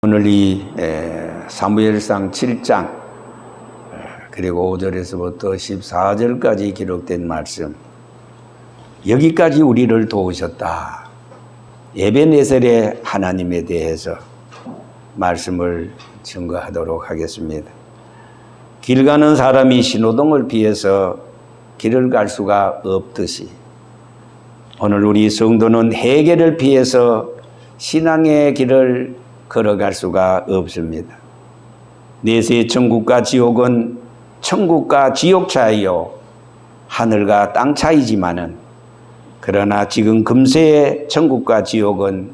오늘 이 사무엘상 7장 그리고 5절에서부터 14절까지 기록된 말씀, 여기까지 우리를 도우셨다. 에벤에셀의 하나님에 대해서 말씀을 증거하도록 하겠습니다. 길 가는 사람이 신호등을 피해서 길을 갈 수가 없듯이 오늘 우리 성도는 해결을 피해서 신앙의 길을 걸어갈 수가 없습니다. 내세 천국과 지옥은 천국과 지옥 차이요 하늘과 땅 차이지만은, 그러나 지금 금세의 천국과 지옥은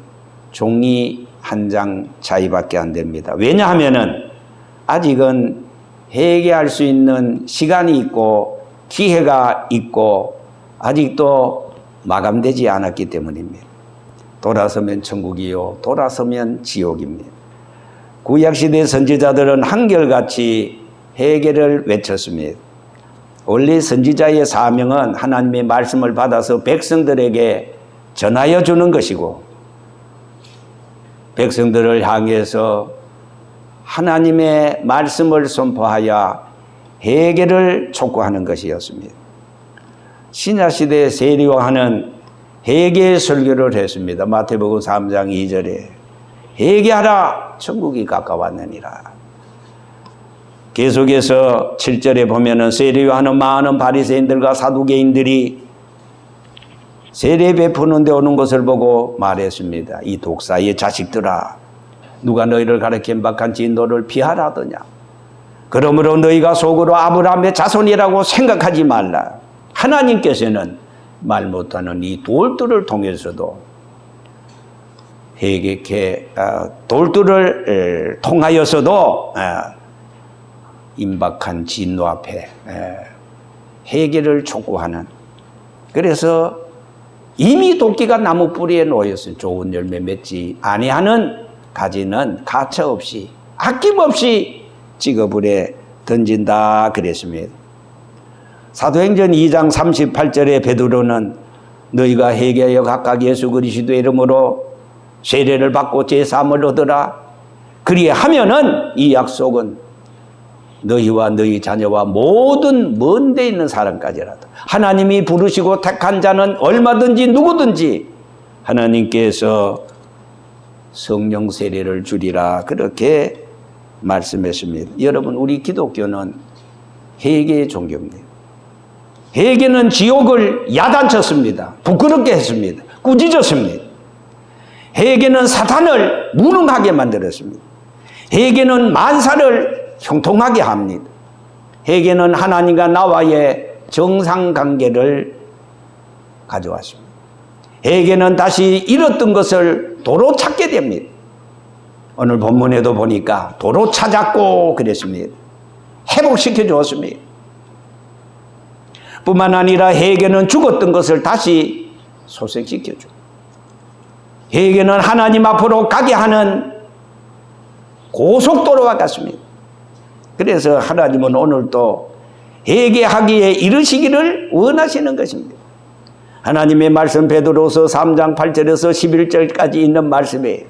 종이 한 장 차이밖에 안 됩니다. 왜냐하면은 아직은 회개할 수 있는 시간이 있고 기회가 있고 아직도 마감되지 않았기 때문입니다. 돌아서면 천국이요 돌아서면 지옥입니다. 구약시대 선지자들은 한결같이 회개를 외쳤습니다. 원래 선지자의 사명은 하나님의 말씀을 받아서 백성들에게 전하여 주는 것이고, 백성들을 향해서 하나님의 말씀을 선포하여 회개를 촉구하는 것이었습니다. 신약시대 세리요한은 회개의 설교를 했습니다. 마태복음 3장 2절에 회개하라 천국이 가까웠느니라. 계속해서 7절에 보면은 세례요한은 많은 바리새인들과 사두개인들이 세례 베푸는 데 오는 것을 보고 말했습니다. 이 독사의 자식들아, 누가 너희를 가르쳐 임박한지 너를 피하라더냐. 그러므로 너희가 속으로 아브라함의 자손이라고 생각하지 말라. 하나님께서는 말 못하는 이 돌들을 통해서도 회개케 돌들을 통하여서도 임박한 진노 앞에 회개를 촉구하는, 그래서 이미 도끼가 나무 뿌리에 놓였으니 좋은 열매 맺지 아니하는 가지는 가차없이 아낌없이 찍어불에 던진다 그랬습니다. 사도행전 2장 38절에 베드로는 너희가 회개하여 각각 예수 그리스도의 이름으로 세례를 받고 제사함을 얻으라. 그리하면은 이 약속은 너희와 너희 자녀와 모든 먼 데 있는 사람까지라도, 하나님이 부르시고 택한 자는 얼마든지 누구든지 하나님께서 성령 세례를 주리라 그렇게 말씀했습니다. 여러분, 우리 기독교는 회개의 종교입니다. 회개는 지옥을 야단쳤습니다. 부끄럽게 했습니다. 꾸짖었습니다. 회개는 사탄을 무능하게 만들었습니다. 회개는 만사를 형통하게 합니다. 회개는 하나님과 나와의 정상관계를 가져왔습니다. 회개는 다시 잃었던 것을 도로 찾게 됩니다. 오늘 본문에도 보니까 도로 찾았고 그랬습니다. 회복시켜 주었습니다. 뿐만 아니라 회개는 죽었던 것을 다시 소생시켜주고, 회개는 하나님 앞으로 가게 하는 고속도로와 같습니다. 그래서 하나님은 오늘도 회개하기에 이르시기를 원하시는 것입니다. 하나님의 말씀 베드로서 3장 8절에서 11절까지 있는 말씀에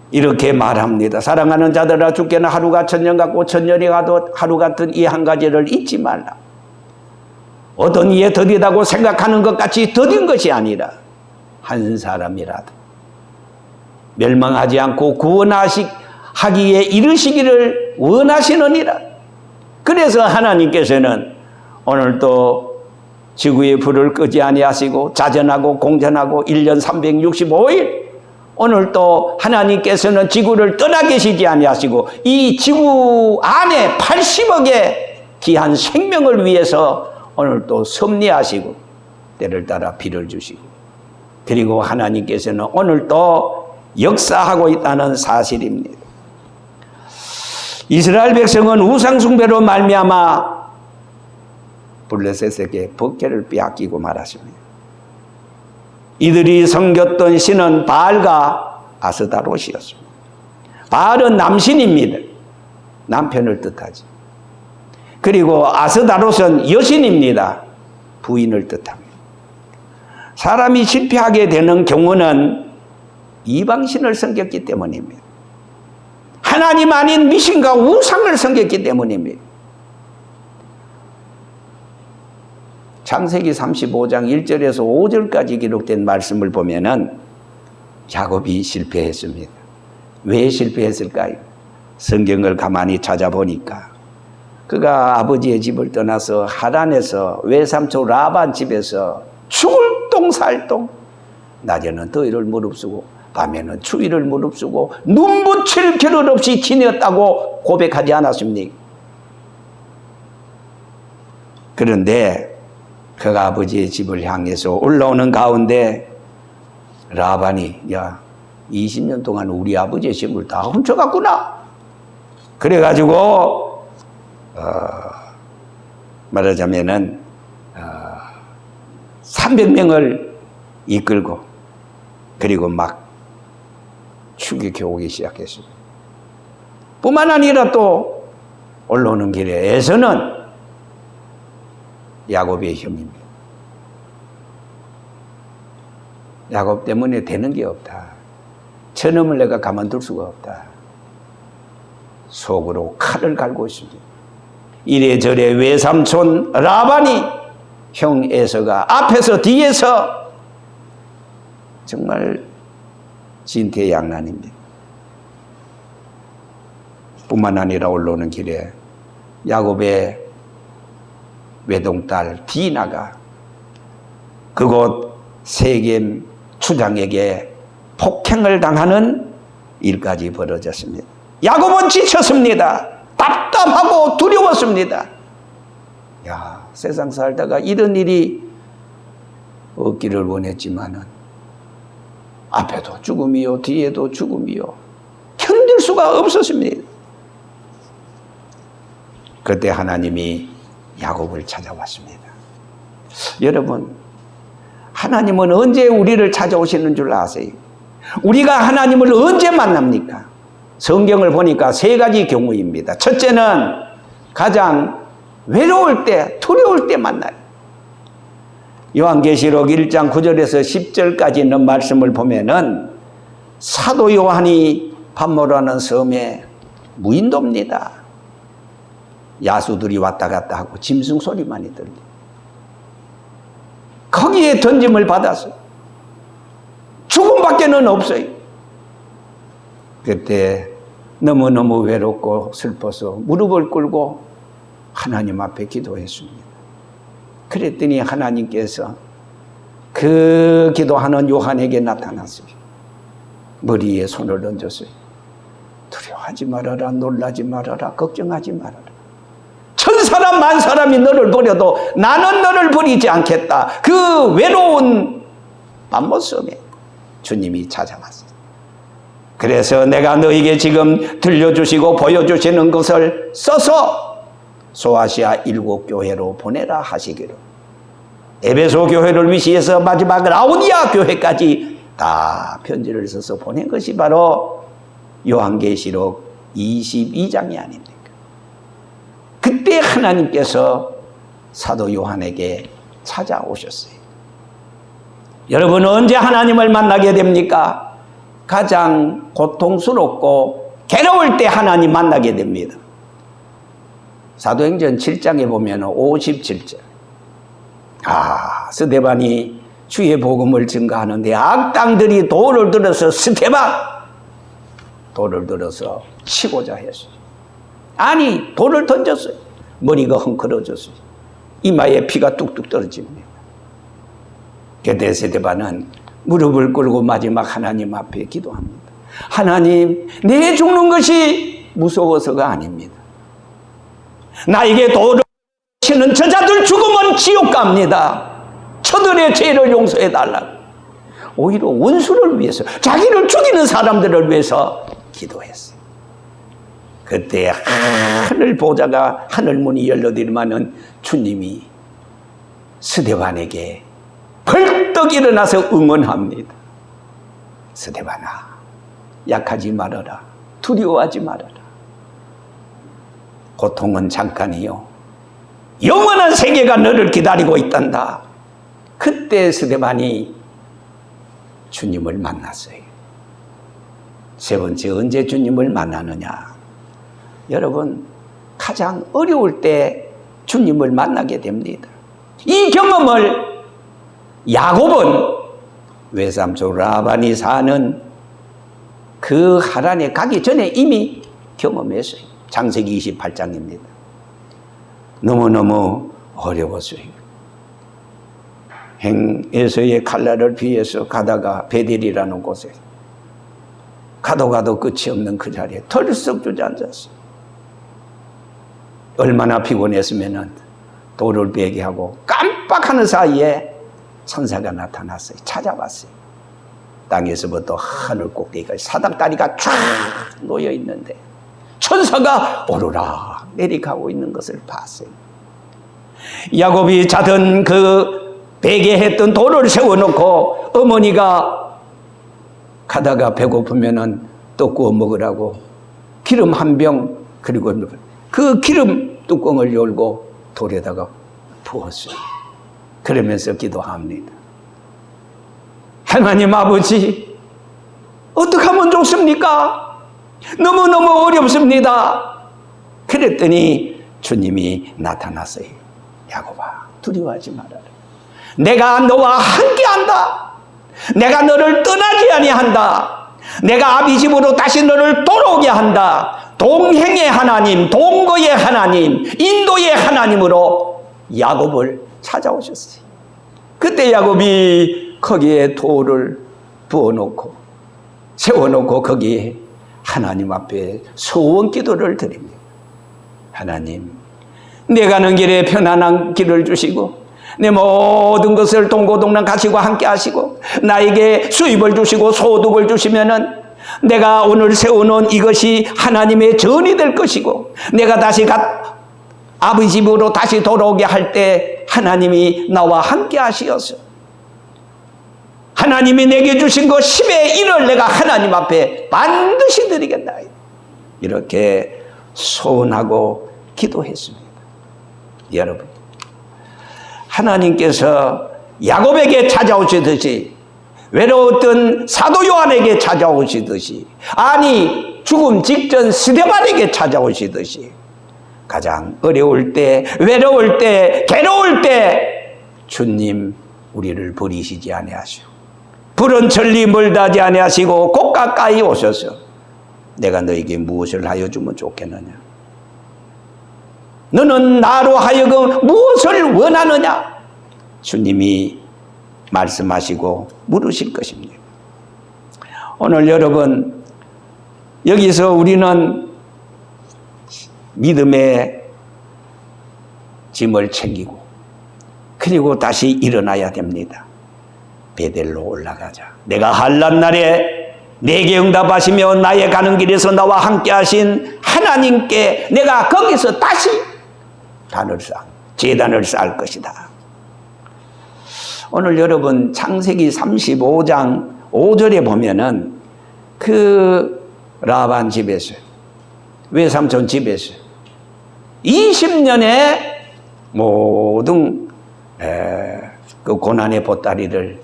이렇게 말합니다. 사랑하는 자들아, 주께는 하루가 천년 같고 천년이 가도 하루 같은 이 한 가지를 잊지 말라. 어떤 이에 더디다고 생각하는 것 같이 더딘 것이 아니라 한 사람이라도 멸망하지 않고 구원하기에 이르시기를 원하시느니라. 그래서 하나님께서는 오늘도 지구의 불을 끄지 아니하시고 자전하고 공전하고 1년 365일 오늘 또 하나님께서는 지구를 떠나 계시지 아니하시고 이 지구 안에 80억의 귀한 생명을 위해서 오늘 또 섭리하시고 때를 따라 비를 주시고, 그리고 하나님께서는 오늘 또 역사하고 있다는 사실입니다. 이스라엘 백성은 우상숭배로 말미암아 블레셋에게 법궤를 빼앗기고 말았습니다. 이들이 섬겼던 신은 바알과 아스다롯이었습니다. 바알은 남신입니다. 남편을 뜻하지. 그리고 아스다롯은 여신입니다. 부인을 뜻합니다. 사람이 실패하게 되는 경우는 이방신을 섬겼기 때문입니다. 하나님 아닌 미신과 우상을 섬겼기 때문입니다. 창세기 35장 1절에서 5절까지 기록된 말씀을 보면은 야곱이 실패했습니다. 왜 실패했을까요? 성경을 가만히 찾아보니까 그가 아버지의 집을 떠나서 하란에서 외삼촌 라반 집에서 죽을 똥 살 똥, 낮에는 더위를 무릅쓰고 밤에는 추위를 무릅쓰고 눈 붙일 겨를 없이 지냈다고 고백하지 않았습니까? 그런데 그가 아버지의 집을 향해서 올라오는 가운데 라반이 야 20년 동안 우리 아버지의 집을 다 훔쳐갔구나. 그래가지고 말하자면은 300명을 이끌고 그리고 막 추격해 오기 시작했습니다. 뿐만 아니라 또 올라오는 길에 에서는 야곱의 형입니다. 야곱 때문에 되는 게 없다. 저놈을 내가 가만둘 수가 없다. 속으로 칼을 갈고 있습니다. 이래저래 외삼촌 라반이 형 에서가 앞에서 뒤에서 정말 진퇴양난입니다. 뿐만 아니라 올라오는 길에 야곱의 외동딸 디나가 그곳 세겜 추장에게 폭행을 당하는 일까지 벌어졌습니다. 야곱은 지쳤습니다. 답답하고 두려웠습니다. 야, 세상 살다가 이런 일이 없기를 원했지만은 앞에도 죽음이요 뒤에도 죽음이요 견딜 수가 없었습니다. 그때 하나님이 야곱을 찾아왔습니다. 여러분, 하나님은 언제 우리를 찾아오시는 줄 아세요? 우리가 하나님을 언제 만납니까? 성경을 보니까 세 가지 경우입니다. 첫째는 가장 외로울 때, 두려울 때 만나요. 요한계시록 1장 9절에서 10절까지 있는 말씀을 보면은 사도 요한이 pat모라는 섬에 무인도입니다. 야수들이 왔다 갔다 하고 짐승 소리만이 들려요. 거기에 던짐을 받았어요. 죽음밖에는 없어요. 그때 너무너무 외롭고 슬퍼서 무릎을 꿇고 하나님 앞에 기도했습니다. 그랬더니 하나님께서 그 기도하는 요한에게 나타났어요. 머리에 손을 얹었어요. 두려워하지 말아라, 놀라지 말아라, 걱정하지 말아라. 천사람 만사람이 너를 버려도 나는 너를 버리지 않겠다. 그 외로운 pat모섬에 주님이 찾아왔어요. 그래서 내가 너에게 지금 들려주시고 보여주시는 것을 써서 소아시아 7교회로 보내라 하시기로, 에베소 교회를 위시해서 마지막 라오디아 교회까지 다 편지를 써서 보낸 것이 바로 요한계시록 22장이 아닙니까? 그때 하나님께서 사도 요한에게 찾아오셨어요. 여러분은 언제 하나님을 만나게 됩니까? 가장 고통스럽고 괴로울 때 하나님 만나게 됩니다. 사도행전 7장에 보면 57절. 스데반이 주의 복음을 증거하는데 악당들이 돌을 들어서 돌을 들어서 치고자 했어요. 아니, 돌을 던졌어요. 머리가 헝클어졌어요. 이마에 피가 뚝뚝 떨어집니다. 그때 스데반은 무릎을 꿇고 마지막 하나님 앞에 기도합니다. 하나님, 내 죽는 것이 무서워서가 아닙니다. 나에게 돌을 치는 저자들 죽으면 지옥 갑니다. 저들의 죄를 용서해 달라고. 오히려 원수를 위해서, 자기를 죽이는 사람들을 위해서 기도했어요. 그때 하늘 보좌가, 하늘 문이 열려들만은 주님이 스데반에게 벌떡 일어나서 응원합니다. 스데반아, 약하지 말아라. 두려워하지 말아라. 고통은 잠깐이요, 영원한 세계가 너를 기다리고 있단다. 그때 스데반이 주님을 만났어요. 세 번째, 언제 주님을 만나느냐? 여러분, 가장 어려울 때 주님을 만나게 됩니다. 이 경험을 야곱은 외삼촌 라반이 사는 그 하란에 가기 전에 이미 경험했어요. 창세기 28장입니다. 너무너무 어려웠어요. 에서의 칼날을 피해서 가다가 베델이라는 곳에 가도 끝이 없는 그 자리에 털썩 주저앉았어요. 얼마나 피곤했으면 돌을 베게 하고 깜빡하는 사이에 천사가 나타났어요. 찾아왔어요. 땅에서부터 하늘 꼭대기가 사닥다리가 쫙 놓여 있는데 천사가 오르락 내려가고 있는 것을 봤어요. 야곱이 자던 그 베게 했던 돌을 세워놓고 어머니가 가다가 배고프면은 떡 구워 먹으라고 기름 한 병 그리고 그 기름 뚜껑을 열고 돌에다가 부었어요. 그러면서 기도합니다. 하나님 아버지, 어떻게 하면 좋습니까? 너무너무 어렵습니다. 그랬더니 주님이 나타났어요. 야곱아, 두려워하지 말아라. 내가 너와 함께한다. 내가 너를 떠나지 아니한다. 내가 아비 집으로 다시 너를 돌아오게 한다. 동행의 하나님, 동거의 하나님, 인도의 하나님으로 야곱을 찾아오셨어요. 그때 야곱이 거기에 돌을 부어놓고 세워놓고 거기에 하나님 앞에 소원 기도를 드립니다. 하나님, 내 가는 길에 편안한 길을 주시고 내 모든 것을 동고동락 가시고 함께 하시고 나에게 수입을 주시고 소득을 주시면은 내가 오늘 세워놓은 이것이 하나님의 전이 될 것이고 내가 다시 아버지 집으로 다시 돌아오게 할 때 하나님이 나와 함께 하시어서 하나님이 내게 주신 것 10의 1을 내가 하나님 앞에 반드시 드리겠다. 이렇게 소원하고 기도했습니다. 여러분, 하나님께서 야곱에게 찾아오시듯이 외로웠던 사도 요한에게 찾아오시듯이 아니 죽음 직전 스데반에게 찾아오시듯이 가장 어려울 때, 외로울 때, 괴로울 때 주님 우리를 버리시지 아니하시고 푸른 천리 멀다지 아니하시고 곧 가까이 오셔서 내가 너에게 무엇을 하여 주면 좋겠느냐? 너는 나로 하여금 무엇을 원하느냐? 주님이 말씀하시고 물으실 것입니다. 오늘 여러분, 여기서 우리는 믿음의 짐을 챙기고 그리고 다시 일어나야 됩니다. 베델로 올라가자. 내가 환난 날에 내게 응답하시며 나의 가는 길에서 나와 함께 하신 하나님께 내가 거기서 다시 제단을 쌓을 것이다. 오늘 여러분 창세기 35장 5절에 보면은 그 라반 집에서 외삼촌 집에서 20년의 모든 그 고난의 보따리를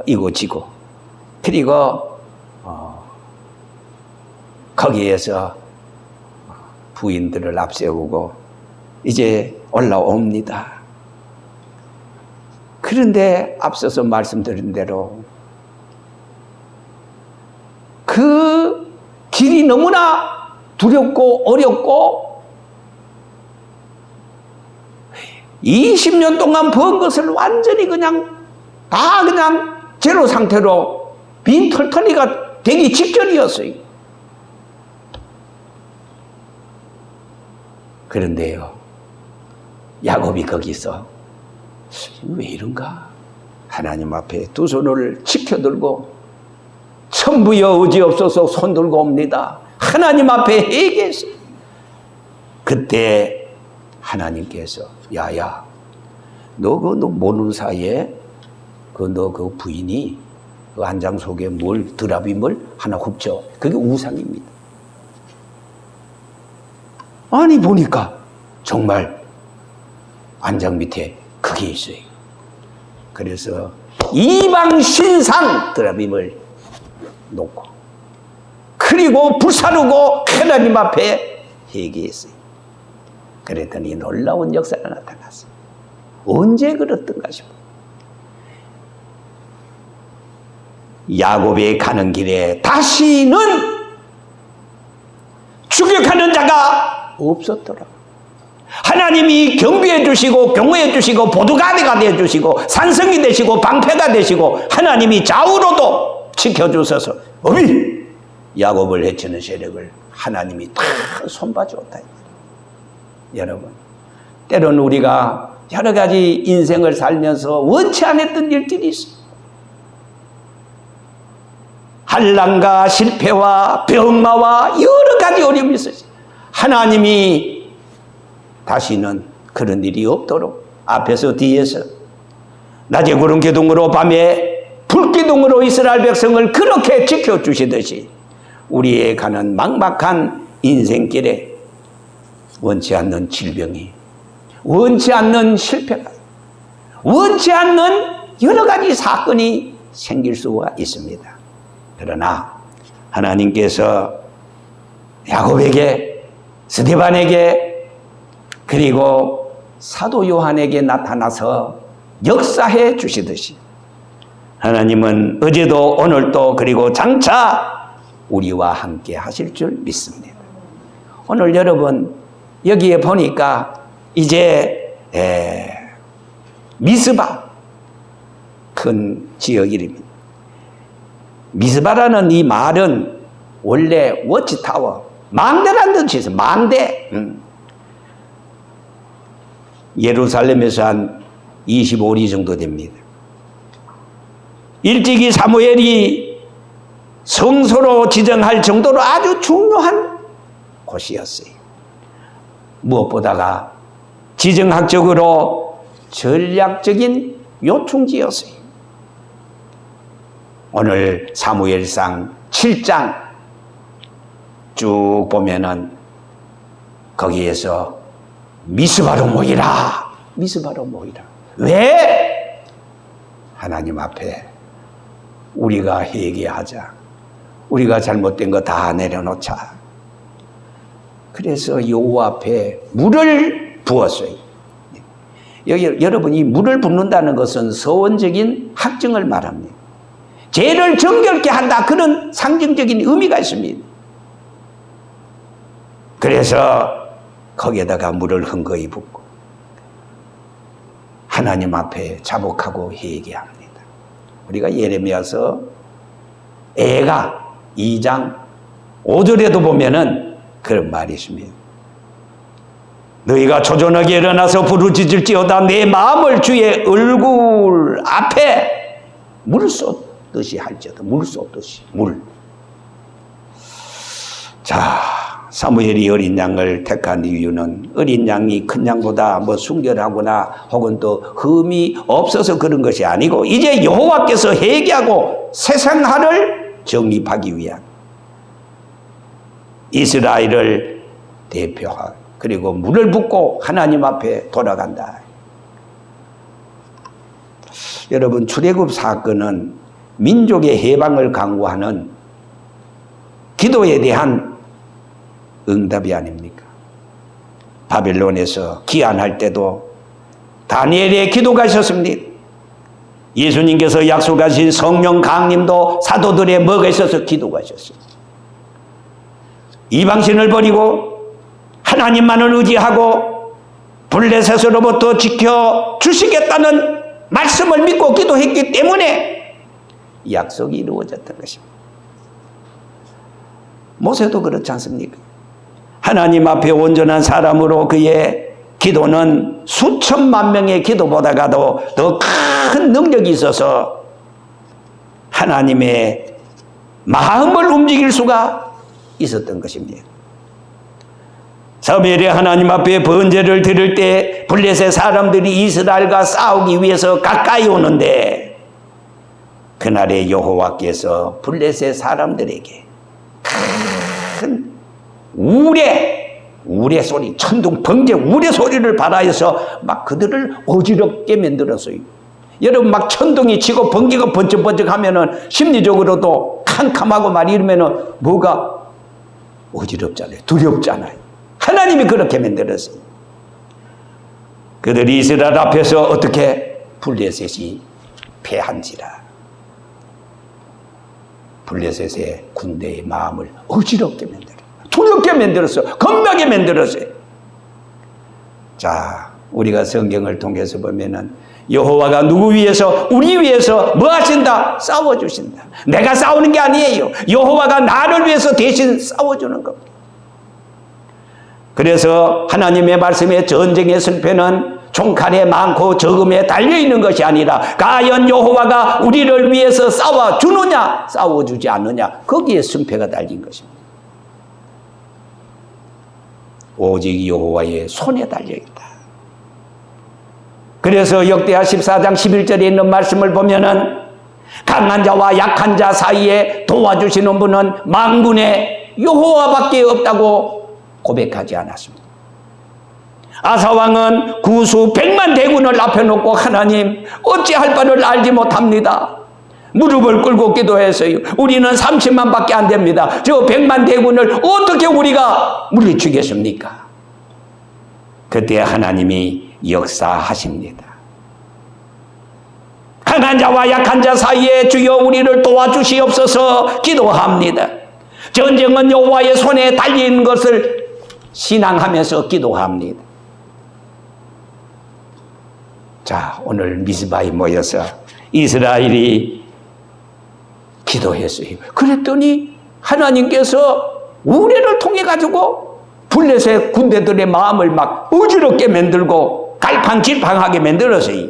이고지고 그리고 거기에서 부인들을 앞세우고 이제 올라옵니다. 그런데 앞서서 말씀드린 대로 그 길이 너무나 두렵고 어렵고 20년 동안 번 것을 완전히 그냥 제로 상태로 빈털터리가 되기 직전이었어요. 그런데요, 야곱이 거기서 왜 이런가? 하나님 앞에 두 손을 치켜들고 천부여 의지없어서 손들고 옵니다. 하나님 앞에 회개했어요. 그때 하나님께서 야야, 너 모르는 사이에 너 부인이 그 안장 속에 드라빔을 하나 굽죠. 그게 우상입니다. 아니 보니까 정말 안장 밑에 그게 있어요. 그래서 이방 신상 드라빔을 놓고 그리고 불사르고 하나님 앞에 회개했어요. 그랬더니 놀라운 역사가 나타났어요. 언제 그랬던가 싶어요. 야곱이 가는 길에 다시는 추격하는 자가 없었더라. 하나님이 경비해 주시고 경호해 주시고 보두가리가 되어 주시고 산성이 되시고 방패가 되시고 하나님이 좌우로도 지켜주셔서 어미 야곱을 해치는 세력을 하나님이 다 손봐주었다. 여러분, 때로는 우리가 여러 가지 인생을 살면서 원치 않았던 일들이 있어요. 한란과 실패와 병마와 여러 가지 어려움이 있어요. 하나님이 다시는 그런 일이 없도록 앞에서 뒤에서 낮에 구름 기둥으로 밤에 불기둥으로 이스라엘 백성을 그렇게 지켜주시듯이 우리의 가는 막막한 인생길에 원치 않는 질병이, 원치 않는 실패가, 원치 않는 여러 가지 사건이 생길 수가 있습니다. 그러나 하나님께서 야곱에게, 스데반에게, 그리고 사도 요한에게 나타나서 역사해 주시듯이 하나님은 어제도 오늘도 그리고 장차 우리와 함께 하실 줄 믿습니다. 오늘 여러분 여기에 보니까 이제 미스바, 큰 지역 이름입니다. 미스바라는 이 말은 원래 워치타워, 망대라는 뜻이 있어요. 망대. 예루살렘에서 한 25리 정도 됩니다. 일찍이 사무엘이 성소로 지정할 정도로 아주 중요한 곳이었어요. 무엇보다가 지정학적으로 전략적인 요충지였어요. 오늘 사무엘상 7장 쭉 보면은 거기에서 미스바로 모이라, 미스바로 모이라. 왜? 하나님 앞에 우리가 회개하자. 우리가 잘못된 거 다 내려놓자. 그래서 여호와 앞에 물을 부었어요. 여러분, 이 물을 붓는다는 것은 서원적인 학정을 말합니다. 죄를 정결케 한다, 그런 상징적인 의미가 있습니다. 그래서 거기에다가 물을 흥거히 붓고 하나님 앞에 자복하고 회개합니다. 우리가 예레미야서 애가 2장 5절에도 보면은 그런 말이 있습니다. 너희가 초전하게 일어나서 부르짖을지어다 내 마음을 주의 얼굴 앞에 물 쏟듯이 할지어다. 물 쏟듯이 물. 자, 사무엘이 어린 양을 택한 이유는 어린 양이 큰 양보다 뭐 순결하거나 혹은 또 흠이 없어서 그런 것이 아니고 이제 여호와께서 회개하고 새 생활을 정립하기 위한 이스라엘을 대표하고 그리고 물을 붓고 하나님 앞에 돌아간다. 여러분, 출애굽 사건은 민족의 해방을 강구하는 기도에 대한 응답이 아닙니까? 바벨론에서 귀환할 때도 다니엘의 기도가 있었습니다. 예수님께서 약속하신 성령 강림도 사도들의 뭐가 있어서 기도가 있었어요. 이방신을 버리고 하나님만을 의지하고 블레셋으로부터 지켜주시겠다는 말씀을 믿고 기도했기 때문에 약속이 이루어졌던 것입니다. 모세도 그렇지 않습니까? 하나님 앞에 온전한 사람으로 그의 기도는 수천만 명의 기도보다도 더 큰 능력이 있어서 하나님의 마음을 움직일 수가 있었던 것입니다. 사무엘이 하나님 앞에 번제를 드릴 때 블레셋 사람들이 이스라엘과 싸우기 위해서 가까이 오는데 그날에 여호와께서 블레셋 사람들에게 큰 우레 소리, 천둥, 번개, 우레 소리를 발하여서 막 그들을 어지럽게 만들었어요. 여러분, 막 천둥이 치고 번개가 번쩍번쩍 하면은 심리적으로도 캄캄하고 막 이러면은 뭐가 어지럽잖아요. 두렵잖아요. 하나님이 그렇게 만들었어요. 그들이 이스라엘 앞에서 어떻게 블레셋이 패한지라. 블레셋의 군대의 마음을 어지럽게 만들었어요. 두렵게 만들었어요. 겁나게 만들었어요. 자, 우리가 성경을 통해서 보면은 여호와가 누구 위해서, 우리 위해서 뭐 하신다? 싸워주신다. 내가 싸우는 게 아니에요. 여호와가 나를 위해서 대신 싸워주는 겁니다. 그래서 하나님의 말씀에 전쟁의 승패는 총칼에 많고 적음에 달려있는 것이 아니라 과연 여호와가 우리를 위해서 싸워주느냐 싸워주지 않느냐, 거기에 승패가 달린 것입니다. 오직 여호와의 손에 달려있다. 그래서 역대하 14장 11절에 있는 말씀을 보면은 강한 자와 약한 자 사이에 도와주시는 분은 만군의 여호와밖에 없다고 고백하지 않았습니다. 아사왕은 구수 100만 대군을 앞에 놓고 하나님 어찌할 바를 알지 못합니다. 무릎을 꿇고 기도했어요. 우리는 30만 밖에 안 됩니다. 저 100만 대군을 어떻게 우리가 물리치겠습니까? 그때 하나님이 역사하십니다. 강한 자와 약한 자 사이에 주여 우리를 도와주시옵소서 기도합니다. 전쟁은 여호와의 손에 달린 것을 신앙하면서 기도합니다. 자, 오늘 미스바에 모여서 이스라엘이 기도했어요. 그랬더니 하나님께서 우레를 통해 가지고 블레셋 군대들의 마음을 막 어지럽게 만들고 갈팡질팡하게 만들었어요.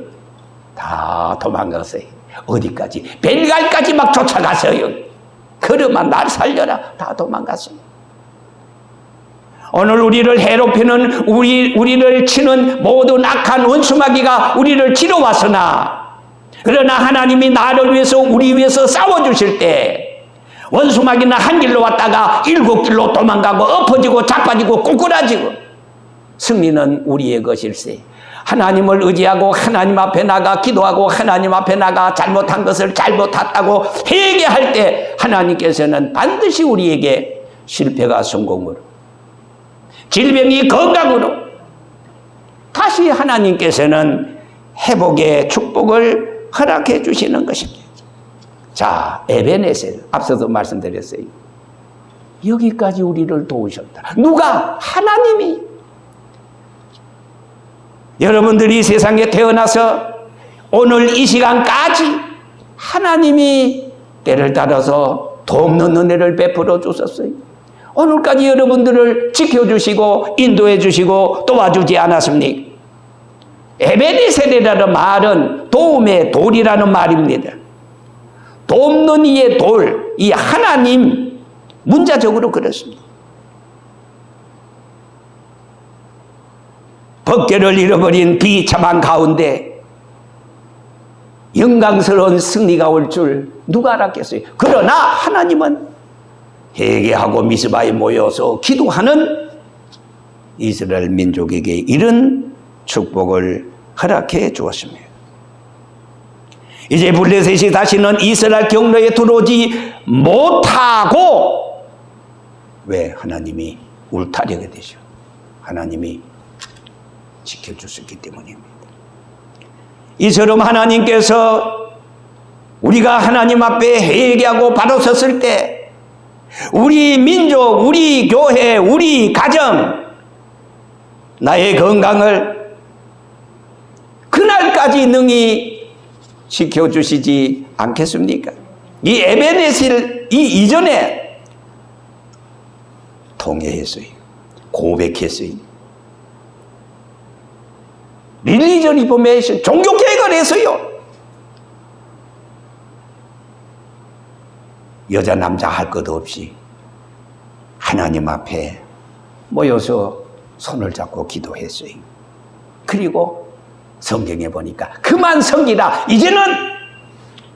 다 도망갔어요. 어디까지? 벨갈까지 막 쫓아갔어요. 그러마 날 살려라. 다 도망갔어요. 오늘 우리를 해롭히는 우리를 치는 모든 악한 원수마귀가 우리를 치러 왔으나, 그러나 하나님이 나를 위해서 우리 위해서 싸워주실 때 원수마귀는 한 길로 왔다가 7길로 도망가고 엎어지고 자빠지고 꼬꾸라지고, 승리는 우리의 것일세. 하나님을 의지하고 하나님 앞에 나가 기도하고 하나님 앞에 나가 잘못한 것을 잘못했다고 회개할 때 하나님께서는 반드시 우리에게 실패가 성공으로, 질병이 건강으로, 다시 하나님께서는 회복의 축복을 허락해 주시는 것입니다. 자, 에베네셀, 앞서도 말씀드렸어요. 여기까지 우리를 도우셨다. 누가? 하나님이. 여러분들이 세상에 태어나서 오늘 이 시간까지 하나님이 때를 따라서 돕는 은혜를 베풀어 주셨어요. 오늘까지 여러분들을 지켜주시고 인도해 주시고 도와주지 않았습니까? 에베네셀이라는 말은 도움의 돌이라는 말입니다. 돕는 이의 돌, 이 하나님, 문자적으로 그렇습니다. 법궤를 잃어버린 비참한 가운데 영광스러운 승리가 올 줄 누가 알았겠어요? 그러나 하나님은 회개하고 미스바에 모여서 기도하는 이스라엘 민족에게 이런 축복을 허락해 주었습니다. 이제 블레셋이 다시는 이스라엘 경로에 들어오지 못하고, 왜? 하나님이 울타리가 되죠. 하나님이 지켜주셨기 때문입니다. 이처럼 하나님께서 우리가 하나님 앞에 회개하고 바로 섰을 때 우리 민족, 우리 교회, 우리 가정, 나의 건강을 그날까지 능히 지켜주시지 않겠습니까? 이 에베네셀 이 이전에 통회했어요. 고백했어요. 릴리전 리포메이션, 종교개혁을 했어요. 여자 남자 할 것 없이 하나님 앞에 모여서 손을 잡고 기도했어요. 그리고 성경에 보니까 그만 섬기라. 이제는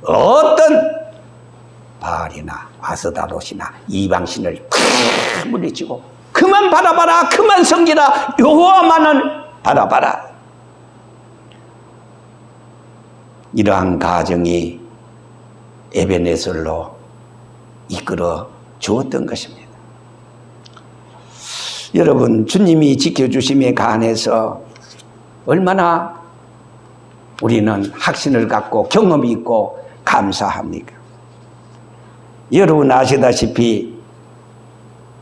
어떤 바알이나 아스다롯이나 이방신을 물리치고 그만 바라봐라. 그만 섬기라. 여호와만을 바라봐라. 이러한 가정이 에베네셀로 이끌어 주었던 것입니다. 여러분, 주님이 지켜주심에 관해서 얼마나 우리는 확신을 갖고 경험이 있고 감사합니까? 여러분 아시다시피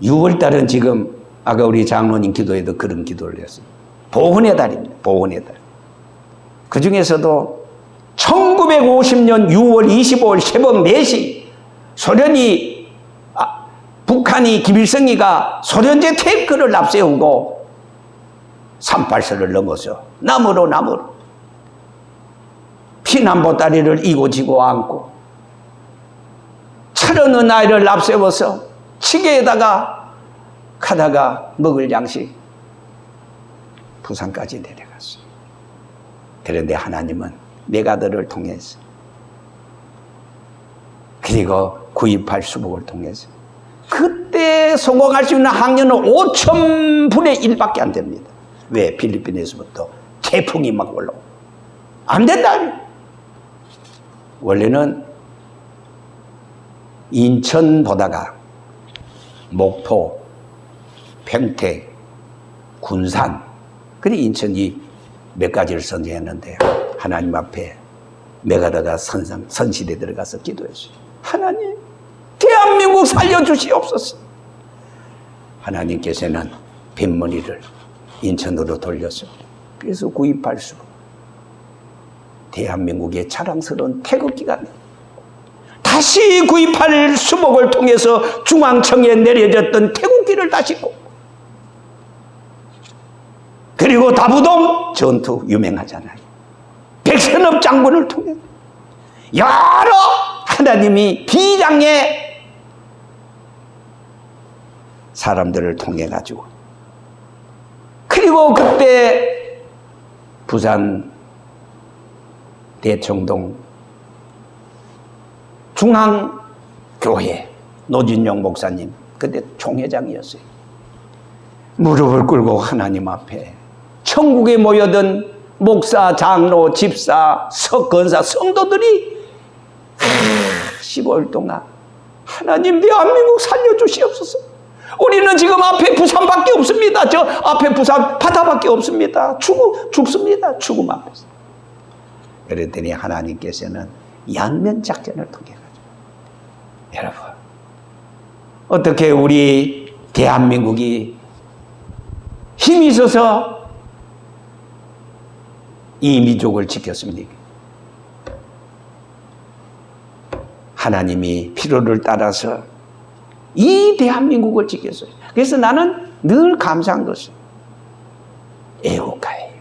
6월달은 지금 아까 우리 장로님 기도에도 그런 기도를 했어요. 보훈의 달입니다. 보훈의 달. 그 중에서도 1950년 6월 25일 새벽 4시 소련이 북한이 김일성이가 소련제 탱크를 앞세우고 38선을 넘어서 남으로 피난 보따리를 이고 지고 안고 철없는 아이를 앞세워서 치계에다가 가다가 먹을 양식 부산까지 내려갔어요. 그런데 하나님은 메가더를 통해서 그리고 9.28 수복을 통해서 그때 성공할 수 있는 확률은 5,000분의 1밖에 안 됩니다. 왜? 필리핀에서부터 태풍이 막 올라오고 안 된다. 원래는 인천 보다가 목포, 평택, 군산 그리고 인천이 몇 가지를 선정했는데 하나님 앞에 메가더가 선실에 들어가서 기도했어요. 하나님, 대한민국 살려주시옵소서. 하나님께서는 뱃머리를 인천으로 돌렸어요. 그래서 9.28 수 대한민국의 자랑스러운 태극기가 다시 9.28 수복을 통해서 중앙청에 내려졌던 태극기를 다시 꽂고 그리고 다부동 전투 유명하잖아요. 백선엽 장군을 통해 여러 하나님이 비장의 사람들을 통해 가지고 그리고 그때 부산 대청동 중앙교회 노진용 목사님 그때 총회장이었어요. 무릎을 꿇고 하나님 앞에 천국에 모여든 목사, 장로, 집사, 석건사, 성도들이 15일 동안 하나님 대한민국 살려주시옵소서. 우리는 지금 앞에 부산밖에 없습니다. 저 앞에 부산 바다밖에 없습니다. 죽습니다. 죽음 앞에서. 그랬더니 하나님께서는 양면 작전을 통해 가지고 여러분 어떻게 우리 대한민국이 힘이 있어서 이 민족을 지켰습니까? 하나님이 필요를 따라서 이 대한민국을 지켰어요. 그래서 나는 늘 감사한 것은 애국가예요.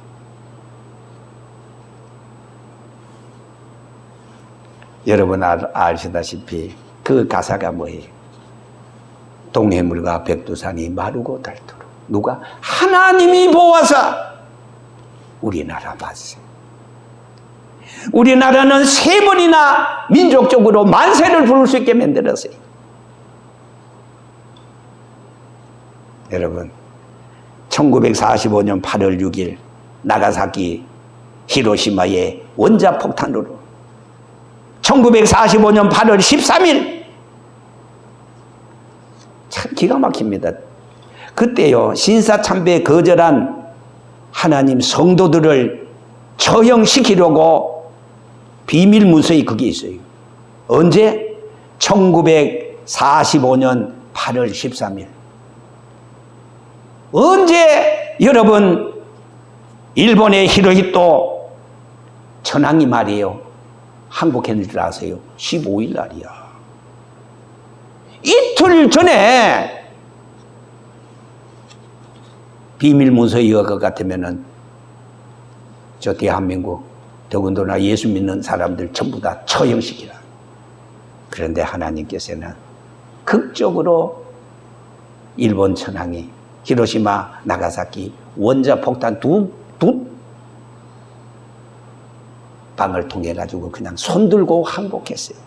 여러분 아시다시피 그 가사가 뭐예요? 동해물과 백두산이 마르고 닳도록 누가? 하나님이 보아서 우리나라 만세. 우리나라는 3번이나 민족적으로 만세를 부를 수 있게 만들었어요. 여러분 1945년 8월 6일 나가사키 히로시마의 원자폭탄으로 1945년 8월 13일 참 기가 막힙니다. 그때요 신사참배에 거절한 하나님 성도들을 처형시키려고 비밀 문서에 그게 있어요. 언제? 1945년 8월 13일. 언제 여러분 일본의 히로히토 천황이 말이에요. 항복했는 줄 아세요? 15일 날이야. 이틀 전에 비밀 문서에 의할 것 같으면은 저 대한민국 더군다나 예수 믿는 사람들 전부 다 처형시키라. 그런데 하나님께서는 극적으로 일본 천황이 히로시마, 나가사키 원자폭탄 두 방을 통해 가지고 그냥 손들고 항복했어요.